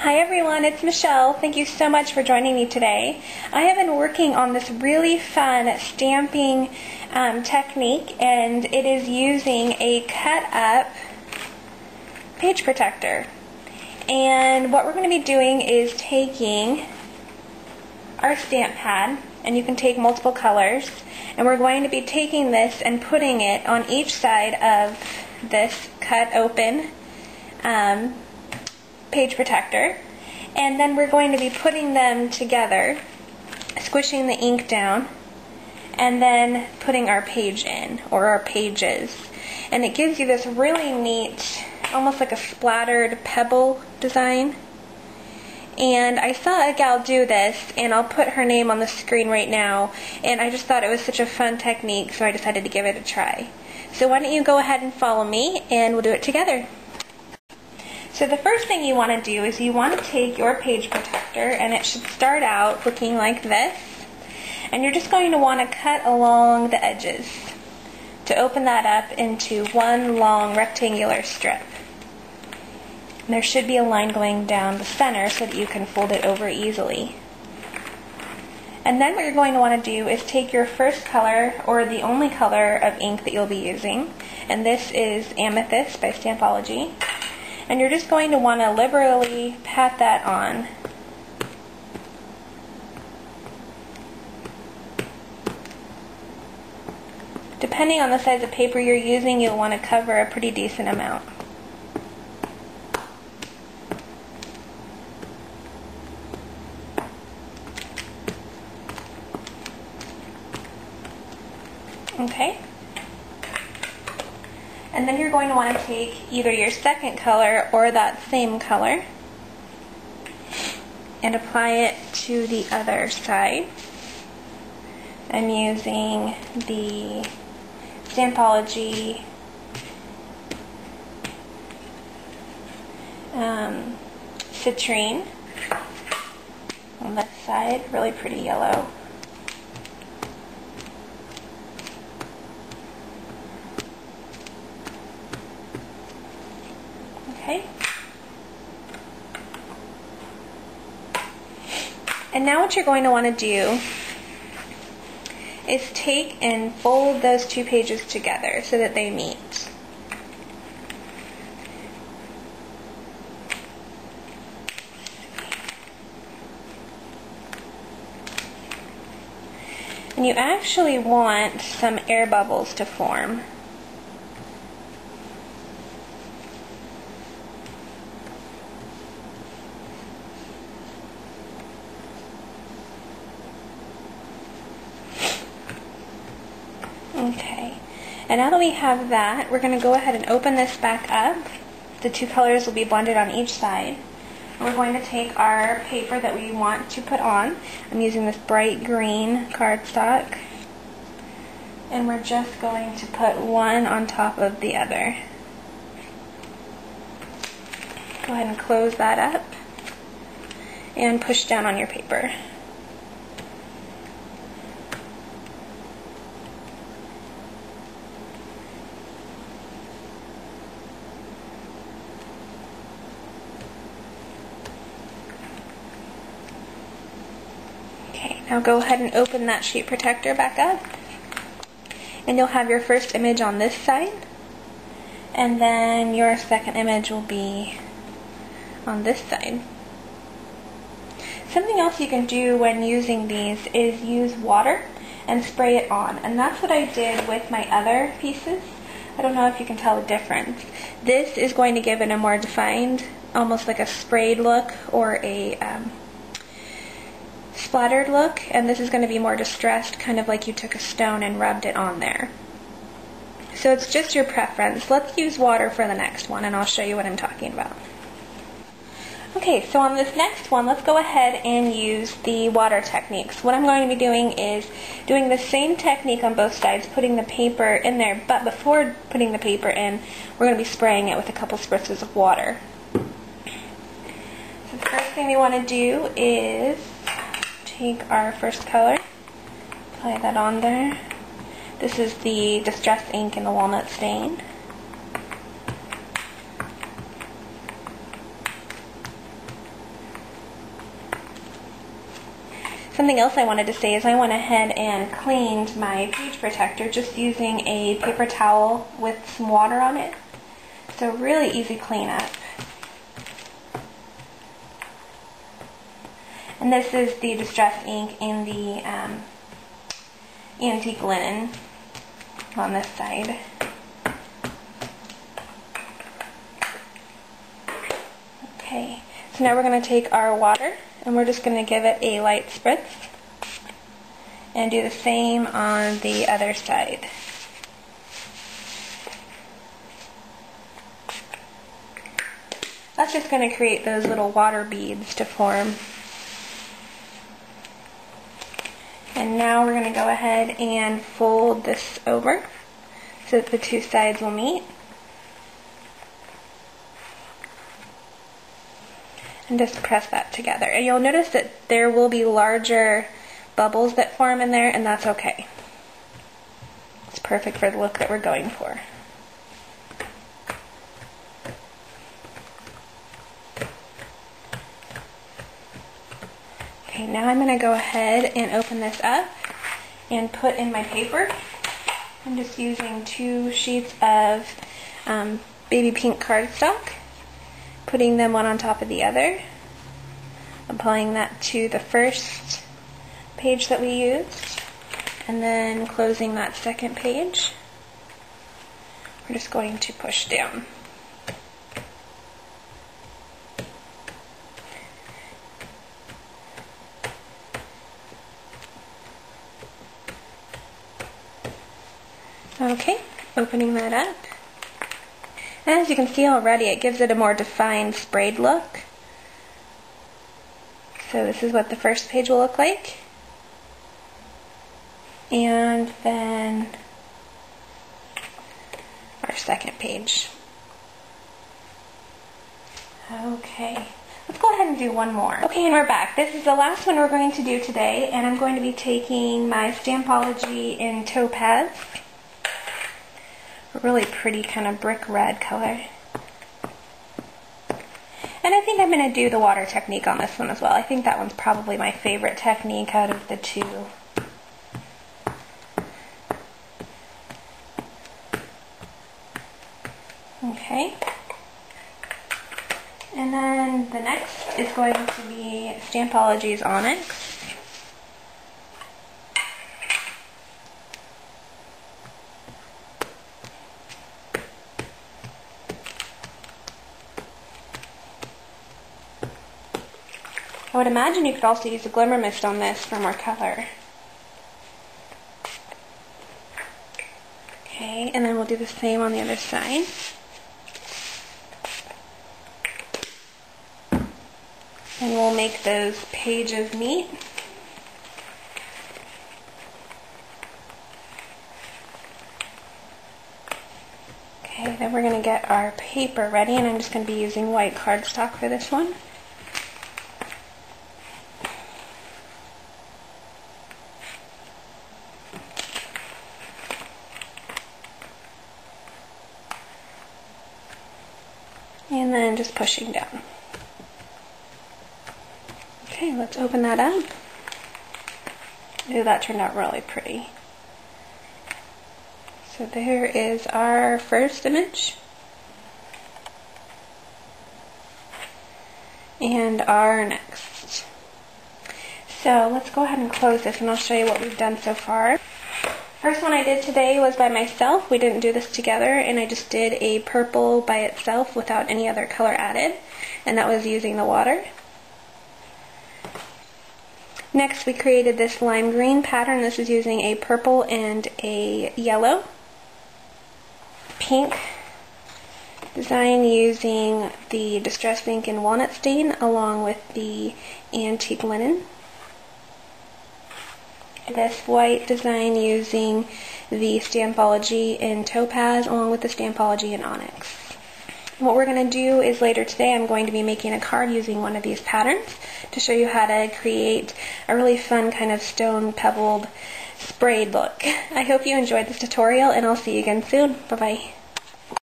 Hi everyone, it's Michelle. Thank you so much for joining me today. I have been working on this really fun stamping technique, and it is using a cut up page protector. And what we're going to be doing is taking our stamp pad, and you can take multiple colors, and we're going to be taking this and putting it on each side of this cut open page protector, and then we're going to be putting them together, squishing the ink down, and then putting our page in, or our pages. And it gives you this really neat, almost like a splattered pebble design. And I saw a gal do this, and I'll put her name on the screen right now, and I just thought it was such a fun technique, so I decided to give it a try. So why don't you go ahead and follow me, and we'll do it together. So the first thing you want to do is you want to take your page protector, and it should start out looking like this, and you're just going to want to cut along the edges to open that up into one long rectangular strip. And there should be a line going down the center so that you can fold it over easily. And then what you're going to want to do is take your first color, or the only color of ink that you'll be using, and this is Amethyst by Stampology. And you're just going to want to liberally pat that on. Depending on the size of paper you're using, you'll want to cover a pretty decent amount. Okay. And then you're going to want to take either your second color or that same color and apply it to the other side. I'm using the Stampology Citrine on this side, really pretty yellow. Okay. And now what you're going to want to do is take and fold those two pages together so that they meet. And you actually want some air bubbles to form. Okay, and now that we have that, we're going to go ahead and open this back up. The two colors will be blended on each side. And we're going to take our paper that we want to put on. I'm using this bright green cardstock, and we're just going to put one on top of the other. Go ahead and close that up and push down on your paper. Now go ahead and open that sheet protector back up, and you'll have your first image on this side, and then your second image will be on this side. Something else you can do when using these is use water and spray it on, and that's what I did with my other pieces. I don't know if you can tell the difference. This is going to give it a more defined, almost like a sprayed look, or a splattered look, and this is going to be more distressed, kind of like you took a stone and rubbed it on there. So it's just your preference. Let's use water for the next one, and I'll show you what I'm talking about. Okay, so on this next one, let's go ahead and use the water techniques. What I'm going to be doing is doing the same technique on both sides, putting the paper in there, but before putting the paper in, we're going to be spraying it with a couple spritzes of water. So the first thing we want to do is take our first color, apply that on there. This is the Distress ink in the walnut stain. Something else I wanted to say is I went ahead and cleaned my page protector just using a paper towel with some water on it. So really easy cleanup. And this is the distress ink in the antique linen on this side. Okay, so now we're going to take our water and we're just going to give it a light spritz and do the same on the other side. That's just going to create those little water beads to form. And now we're going to go ahead and fold this over so that the two sides will meet. And just press that together. And you'll notice that there will be larger bubbles that form in there, and that's okay. It's perfect for the look that we're going for. Okay, now I'm going to go ahead and open this up and put in my paper. I'm just using 2 sheets of baby pink cardstock, putting them one on top of the other, applying that to the first page that we used, and then closing that second page. We're just going to push down. Okay, opening that up. And as you can see already, it gives it a more defined sprayed look. So this is what the first page will look like. And then our second page. Okay, let's go ahead and do one more. Okay, and we're back. This is the last one we're going to do today, and I'm going to be taking my Stampology in Topaz. A really pretty kind of brick red color. And I think I'm going to do the water technique on this one as well. I think that one's probably my favorite technique out of the two. Okay. And then the next is going to be Stampology's Onyx. I would imagine you could also use a glimmer mist on this for more color. Okay, and then we'll do the same on the other side. And we'll make those pages meet. Okay, then we're going to get our paper ready, and I'm just going to be using white cardstock for this one. And then just pushing down. Okay, let's open that up. Ooh, that turned out really pretty. So there is our first image. And our next. So let's go ahead and close this and I'll show you what we've done so far. First one I did today was by myself. We didn't do this together, and I just did a purple by itself without any other color added, and that was using the water. Next we created this lime green pattern. This is using a purple and a yellow. Pink design using the Distress Ink and Walnut Stain along with the antique linen. This white design using the Stampology in Topaz along with the Stampology in Onyx. What we're going to do is later today I'm going to be making a card using one of these patterns to show you how to create a really fun kind of stone pebbled sprayed look. I hope you enjoyed this tutorial, and I'll see you again soon. Bye bye.